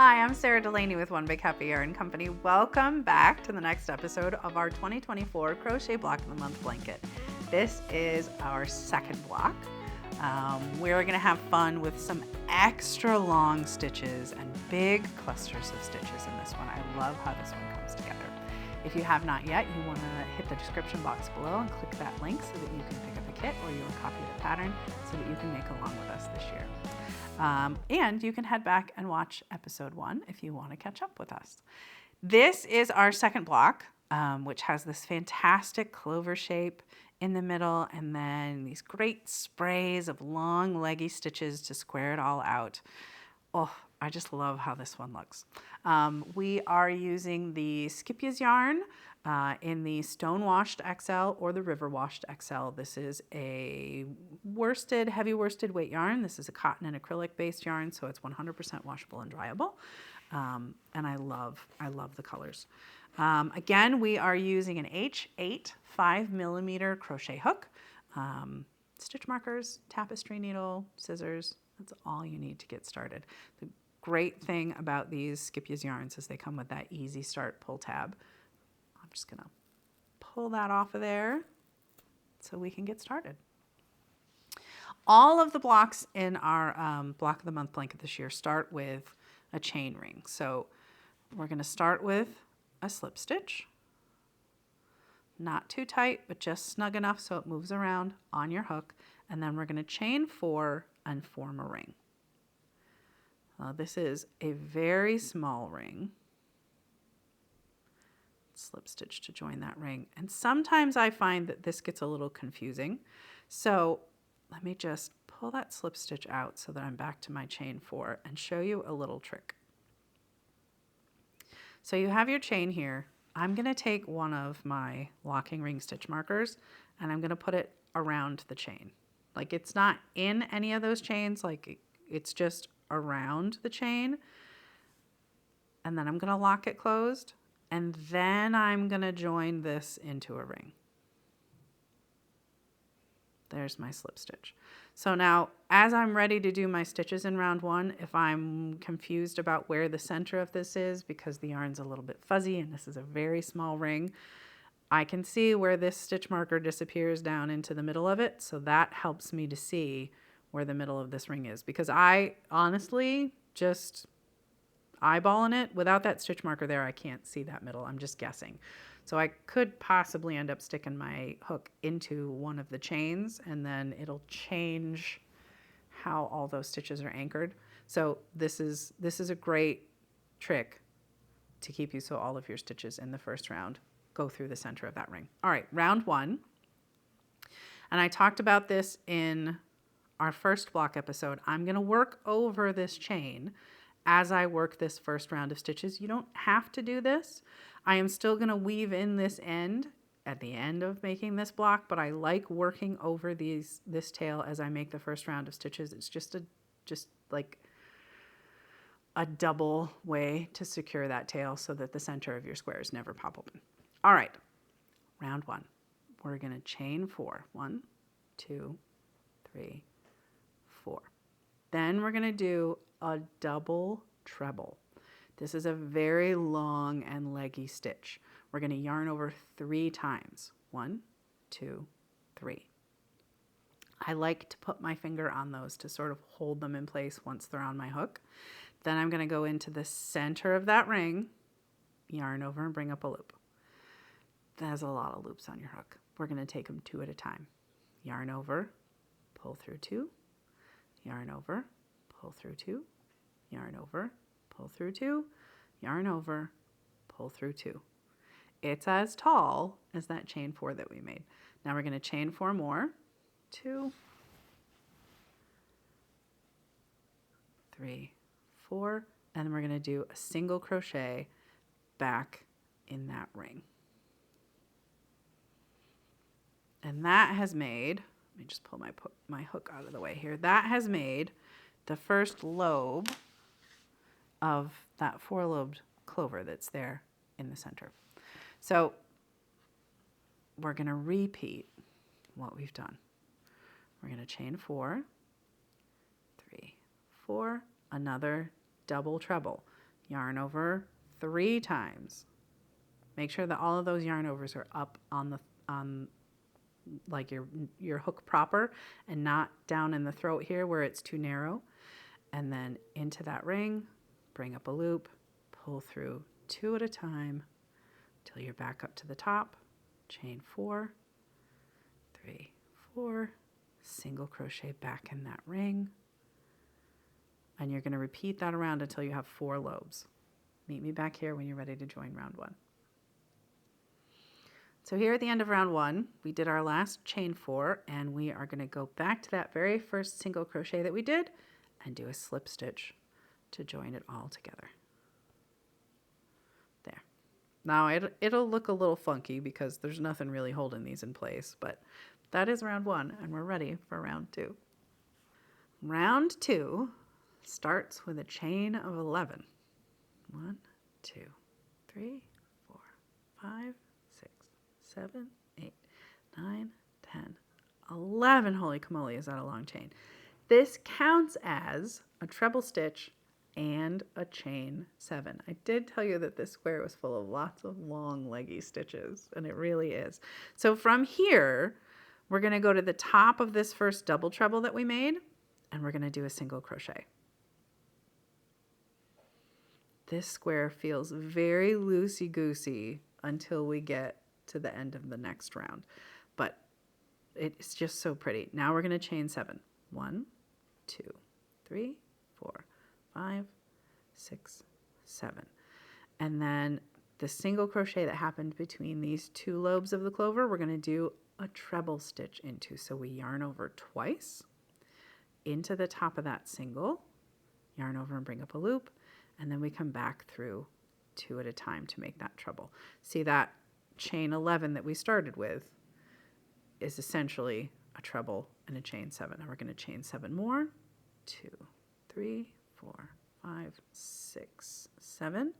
Hi, I'm Sara Delaney with One Big Happy Yarn Company. Welcome back to the next episode of our 2024 Crochet Block of the Month blanket. This is our second block. We're going to have fun with some extra long stitches and big clusters of stitches in this one. I love how this one comes together. If you have not yet, you want to hit the description box below and click that link so that you can pick up a kit or you can copy the pattern so that you can make along with us this year. And you can head back and watch episode 1 if you want to catch up with us. This is our second block, which has this fantastic clover shape in the middle and then these great sprays of long leggy stitches to square it all out. Oh, I just love how this one looks. We are using the Skipja's yarn in the Stone Washed XL or the River Washed XL. This is a worsted, heavy worsted weight yarn. This is a cotton and acrylic based yarn, so it's 100% washable and dryable. And I love the colors. Again, we are using an H8 5mm crochet hook, stitch markers, tapestry needle, scissors. That's all you need to get started. The great thing about these Skipja's yarns is they come with that easy start pull tab. I'm just gonna pull that off of there so we can get started. All of the blocks in our block of the month blanket this year start with a chain ring. So we're gonna start with a slip stitch. Not too tight, but just snug enough so it moves around on your hook. And then we're gonna chain 4 and form a ring. This is a very small ring. Slip stitch to join that ring. And sometimes I find that this gets a little confusing. So let me just pull that slip stitch out so that I'm back to my chain 4 and show you a little trick. So you have your chain here. I'm going to take one of my locking ring stitch markers and I'm going to put it around the chain. Like it's not in any of those chains, like it's just around the chain. And then I'm going to lock it closed. And then I'm going to join this into a ring. There's my slip stitch. So now, as I'm ready to do my stitches in round 1, if I'm confused about where the center of this is because the yarn's a little bit fuzzy and this is a very small ring, I can see where this stitch marker disappears down into the middle of it. So that helps me to see where the middle of this ring is, because I honestly just eyeballing it without that stitch marker there, I can't see that middle. I'm just guessing. So I could possibly end up sticking my hook into one of the chains and then it'll change how all those stitches are anchored. So this is a great trick to keep you so all of your stitches in the first round go through the center of that ring. All right, round 1. And I talked about this in our first block episode. I'm going to work over this chain as I work this first round of stitches. You don't have to do this. I am still going to weave in this end at the end of making this block, but I like working over this tail as I make the first round of stitches. It's just like a double way to secure that tail so that the center of your squares never pop open. All right, round 1. We're going to chain 4. 1, 2, 3, 4. Then we're going to do a double treble. This is a very long and leggy stitch. We're going to yarn over 3 times. 1, 2, 3. I like to put my finger on those to sort of hold them in place once they're on my hook. Then I'm going to go into the center of that ring, yarn over and bring up a loop. There's a lot of loops on your hook. We're going to take them 2 at a time. Yarn over, pull through 2, yarn over, pull through 2, yarn over, pull through 2, yarn over, pull through 2. It's as tall as that chain 4 that we made. Now we're going to chain 4 more. 2, 3, 4, and then we're going to do a single crochet back in that ring. And that has made, let me just pull my hook out of the way here. That has made the first lobe of that 4-lobed clover that's there in the center. So we're going to repeat what we've done. We're going to chain 4, 3, 4, another double treble. yarn over 3 times. Make sure that all of those yarn overs are up on like your hook proper and not down in the throat here where it's too narrow. And then into that ring, bring up a loop, pull through 2 at a time till you're back up to the top, chain 4, 3, 4, single crochet back in that ring, and you're going to repeat that around until you have 4 lobes. Meet me back here when you're ready to join round 1. So here at the end of round 1, we did our last chain 4, and we are going to go back to that very first single crochet that we did and do a slip stitch to join it all together. There. Now it'll look a little funky because there's nothing really holding these in place, but that is round 1, and we're ready for round 2. Round 2 starts with a chain of 11. 1, 2, 3, 4, 5, 6, 7, 8, 9, 10, 11. Holy camole, is that a long chain? This counts as a treble stitch and a chain 7. I did tell you that this square was full of lots of long leggy stitches, and it really is. So from here, we're going to go to the top of this first double treble that we made, and we're going to do a single crochet. This square feels very loosey-goosey until we get to the end of the next round, but it's just so pretty. Now we're going to chain 7. 1, 2, 3, 4, 5, 6, 7. And then the single crochet that happened between these 2 lobes of the clover, we're going to do a treble stitch into. So we yarn over twice into the top of that single, yarn over and bring up a loop, and then we come back through 2 at a time to make that treble. See, that chain 11 that we started with is essentially a treble and a chain 7. Now we're going to chain 7 more. 2, 3, 4, 5, 6, 7.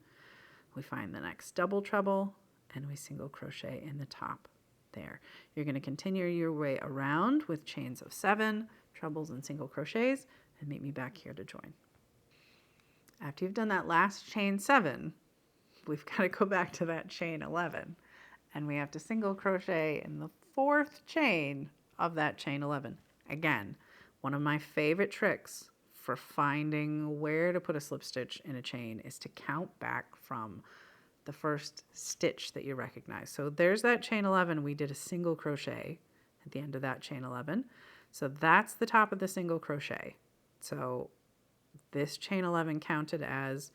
We find the next double treble and we single crochet in the top there. You're going to continue your way around with chains of 7, trebles and single crochets, and meet me back here to join. After you've done that last chain 7, we've got to go back to that chain 11, and we have to single crochet in the 4th chain of that chain 11. Again, one of my favorite tricks for finding where to put a slip stitch in a chain is to count back from the first stitch that you recognize. So there's that chain 11. We did a single crochet at the end of that chain 11. So that's the top of the single crochet. So this chain 11 counted as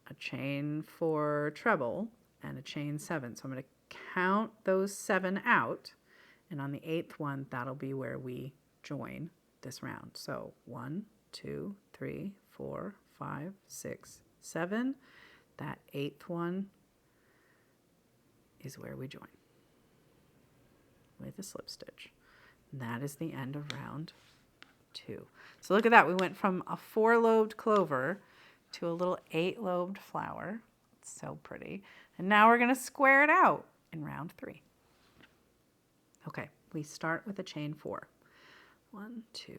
a chain 4 treble and a chain 7. So I'm going to count those 7 out, and on the 8th one, that'll be where we join this round. So 1, 2, 3, 4, 5, 6, 7. That 8th one is where we join with a slip stitch. And that is the end of round 2. So look at that. We went from a 4-lobed clover to a little 8-lobed flower. It's so pretty. And now we're going to square it out in round 3. Okay, we start with a chain 4. 1, 2,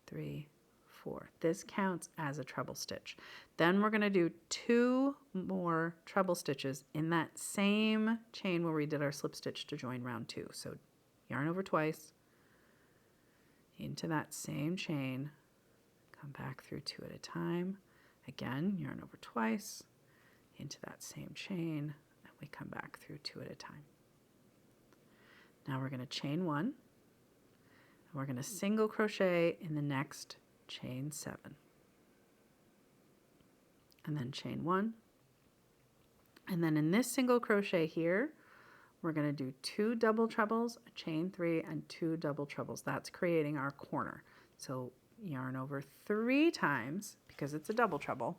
3, 4. This counts as a treble stitch. Then we're going to do 2 more treble stitches in that same chain where we did our slip stitch to join round 2. So yarn over twice into that same chain, come back through 2 at a time. Again, yarn over twice into that same chain, and we come back through 2 at a time. Now we're going to chain 1, and we're going to single crochet in the next chain 7. And then chain 1. And then in this single crochet here, we're going to do 2 double trebles, a chain 3, and 2 double trebles. That's creating our corner. So yarn over 3 times, because it's a double treble.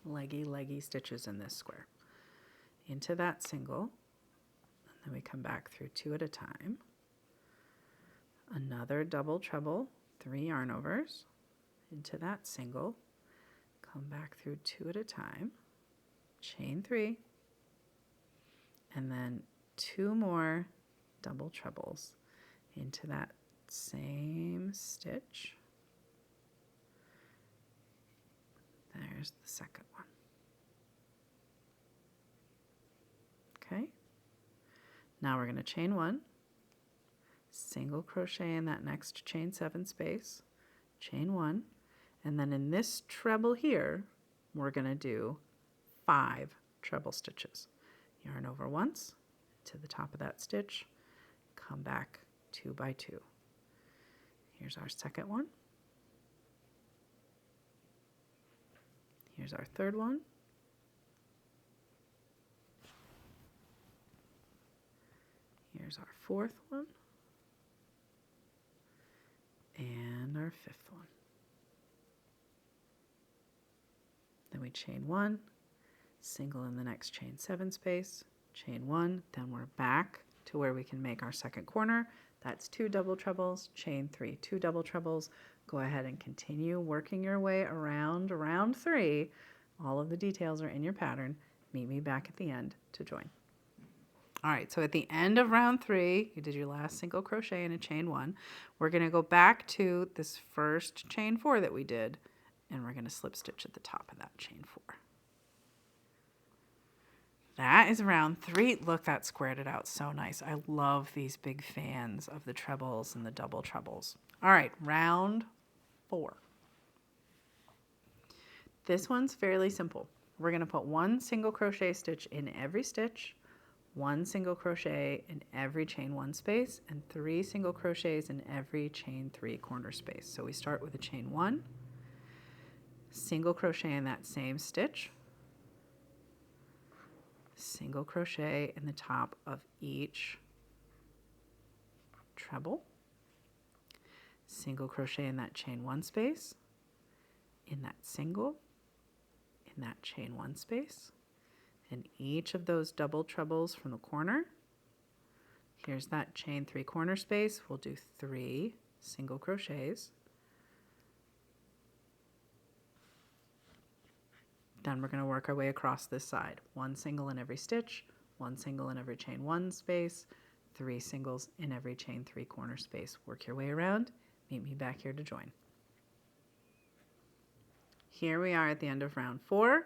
Leggy stitches in this square. Into that single, and then we come back through 2 at a time. Another double treble, 3 yarn overs, into that single, come back through 2 at a time, chain 3, and then 2 more double trebles into that same stitch. Here's the second one. Okay. Now we're going to chain 1, single crochet in that next chain 7 space, chain 1, and then in this treble here, we're going to do 5 treble stitches. Yarn over once to the top of that stitch, come back 2 by 2. Here's our second one. Here's our third one. Here's our fourth one. And our fifth one. Then we chain 1, single in the next chain 7 space, chain 1, then we're back to where we can make our second corner. That's 2 double trebles, chain 3, 2 double trebles. Go ahead and continue working your way around round 3. All of the details are in your pattern. Meet me back at the end to join. All right, so at the end of round 3, you did your last single crochet in a chain 1. We're going to go back to this first chain 4 that we did, and we're going to slip stitch at the top of that chain 4. That is round 3. Look, that squared it out so nice. I love these big fans of the trebles and the double trebles. All right, round 4. This one's fairly simple. We're going to put 1 single crochet stitch in every stitch, 1 single crochet in every chain 1 space, and 3 single crochets in every chain 3 corner space. So we start with a chain 1, single crochet in that same stitch, single crochet in the top of each treble, single crochet in that chain 1 space, in that single, in that chain 1 space, in each of those double trebles from the corner. Here's that chain 3 corner space. We'll do 3 single crochets. Then we're going to work our way across this side. 1 single in every stitch, 1 single in every chain 1 space, 3 singles in every chain 3 corner space. Work your way around. Meet me back here to join. Here we are at the end of round 4.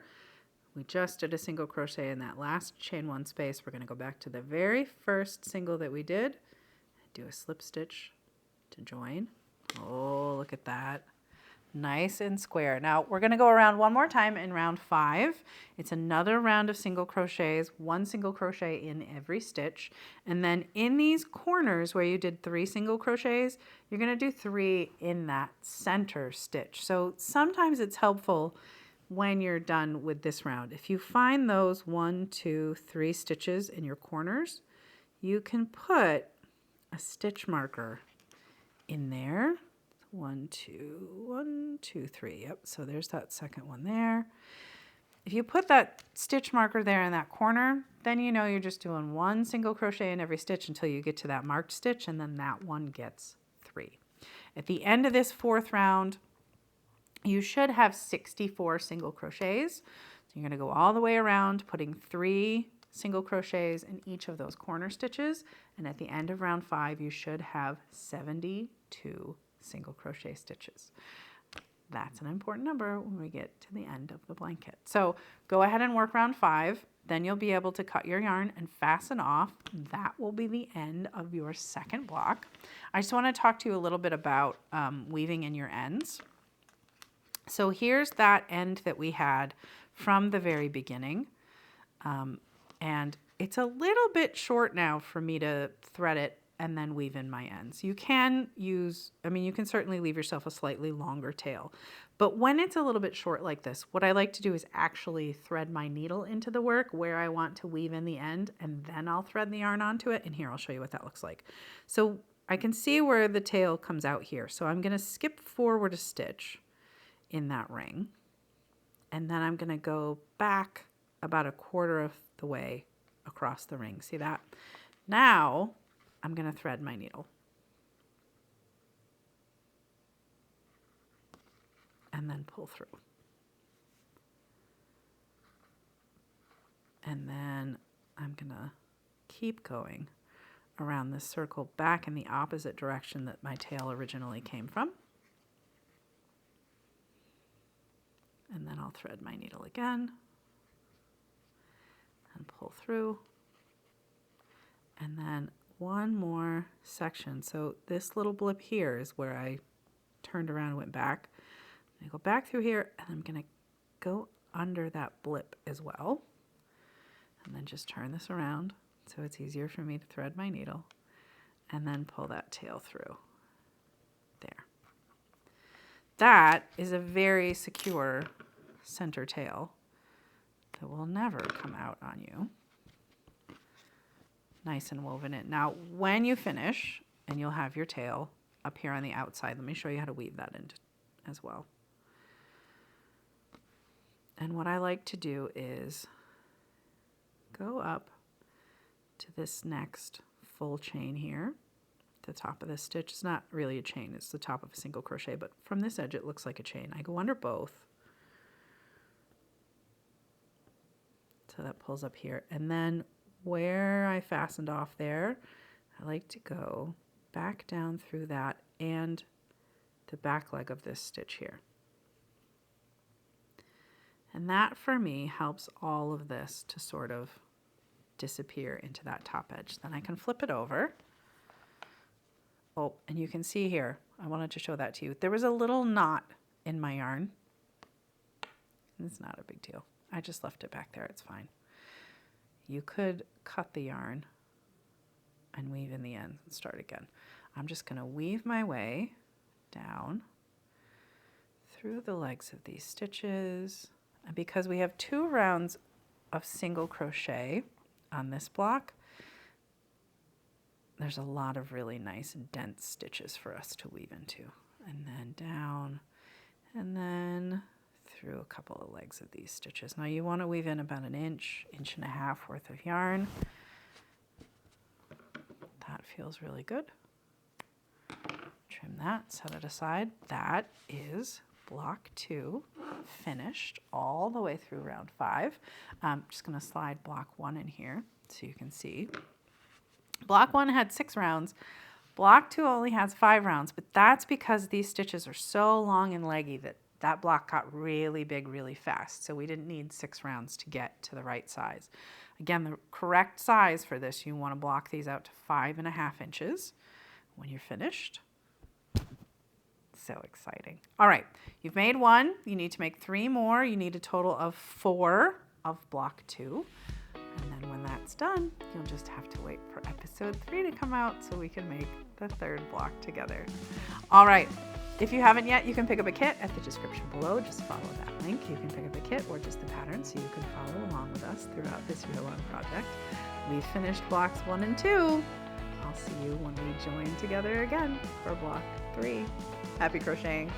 We just did a single crochet in that last chain 1 space. We're going to go back to the very first single that we did, do a slip stitch to join. Oh, look at that. Nice and square. Now we're going to go around one more time in round 5. It's another round of single crochets, 1 single crochet in every stitch. And then in these corners where you did 3 single crochets, you're going to do 3 in that center stitch. So sometimes it's helpful when you're done with this round. If you find those 1, 2, 3 stitches in your corners, you can put a stitch marker in there. 1, 2, 3. Yep, so there's that second one there. If you put that stitch marker there in that corner, then you know you're just doing 1 single crochet in every stitch until you get to that marked stitch, and then that one gets 3. At the end of this 4th round, you should have 64 single crochets. So you're going to go all the way around, putting 3 single crochets in each of those corner stitches, and at the end of round 5, you should have 72 single crochet stitches. That's an important number when we get to the end of the blanket. So go ahead and work round 5, then you'll be able to cut your yarn and fasten off. That will be the end of your second block. I just want to talk to you a little bit about weaving in your ends. So here's that end that we had from the very beginning, and it's a little bit short now for me to thread it and then weave in my ends. You can use, you can certainly leave yourself a slightly longer tail, but when it's a little bit short like this, what I like to do is actually thread my needle into the work where I want to weave in the end, and then I'll thread the yarn onto it, and here I'll show you what that looks like. So I can see where the tail comes out here, so I'm going to skip forward a stitch in that ring, and then I'm going to go back about 1/4 of the way across the ring. See that? Now I'm going to thread my needle. And then pull through. And then I'm going to keep going around this circle back in the opposite direction that my tail originally came from. And then I'll thread my needle again and pull through. And then one more section. So this little blip here is where I turned around and went back. I go back through here, and I'm going to go under that blip as well. And then just turn this around so it's easier for me to thread my needle. And then pull that tail through. There. That is a very secure center tail that will never come out on you. Nice and woven in. Now, when you finish, and you'll have your tail up here on the outside, let me show you how to weave that in as well. And what I like to do is go up to this next full chain here. The top of this stitch is not really a chain, it's the top of a single crochet, but from this edge it looks like a chain. I go under both. So that pulls up here. And then where I fastened off there, I like to go back down through that and the back leg of this stitch here. And that for me helps all of this to sort of disappear into that top edge. Then I can flip it over. Oh, and you can see here, I wanted to show that to you. There was a little knot in my yarn. It's not a big deal. I just left it back there, it's fine. You could cut the yarn and weave in the end and start again. I'm just gonna weave my way down through the legs of these stitches. And because we have 2 rounds of single crochet on this block, there's a lot of really nice dense stitches for us to weave into. And then down, and then through a couple of legs of these stitches. Now you want to weave in about an inch, inch and a half worth of yarn. That feels really good. Trim that, set it aside. That is block 2 finished all the way through round 5. I'm just going to slide block 1 in here so you can see. Block 1 had 6 rounds. Block 2 only has 5 rounds, but that's because these stitches are so long and leggy that that block got really big really fast. So we didn't need 6 rounds to get to the right size. Again, the correct size for this, you want to block these out to 5.5 inches when you're finished. So exciting. All right, you've made 1. You need to make 3 more. You need a total of 4 of block 2. And then when that's done, you'll just have to wait for episode 3 to come out so we can make the 3rd block together. All right, if you haven't yet, you can pick up a kit at the description below. Just follow that link. You can pick up a kit or just the pattern so you can follow along with us throughout this year-long project. We've finished blocks 1 and 2. I'll see you when we join together again for block 3. Happy crocheting!